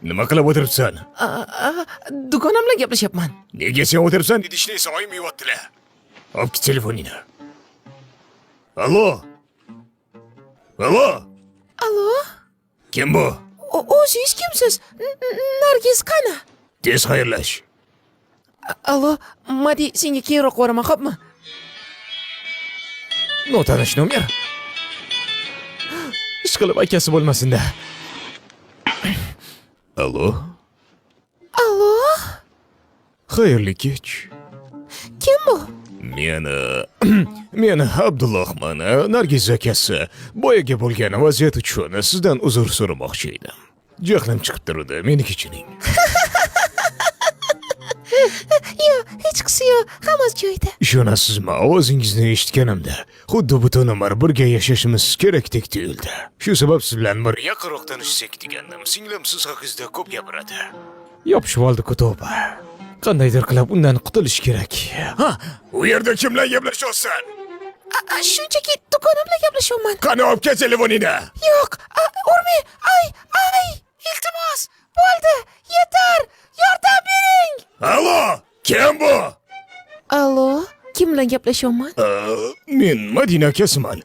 Nima qilib o'tiribsan? Do'konam bilan gaplashyapman. Nega sen o'tiribsan? Idishni oyim yeyaptilar. Olib telefoningni. Allo? Allo? Allo? Kim bu? O'zingiz kimsiz? Nargiz qani? Tez xayrlash. Allo, Madi senga keyinroq qo'raman, xo'pmi? Notanish nomer. Ishqilib akasi bo'lmasin-da. Allo? Allo? Xayrli kech. Kim bu? Men Abdullohman, Nargiz akasi. Boyaga bo'lgan vaziyat uchun sizdan uzr so'ramoqchi edim. Jahlim chiqib turdi, meni kechiring. Yo'q, hech qisi yo'q, hammasi joyida. Ishonasizmi, ovozingizni eshitganimda xuddi butun umr birga yashashimiz kerakdek tuyuldi. Shu sabab siz bilan bir yaqinroq tanishsak degandim. Singlim siz haqingizda ko'p gapiradi. Yopishib oldi-ku tavba. Qandaydir qilib undan qutulish kerak. Ha, u yerda kim bilan gaplashyapsan? Shunchaki do'konim bilan gaplashyapman. Qani olib kel telefoningni. Yo'q, urmang. Ay. Iltimos, bo'ldi. Yetar. Yordam bering. Allo, kim bu? Allo, kim bilan gaplashyapman? Men Madina akasiman.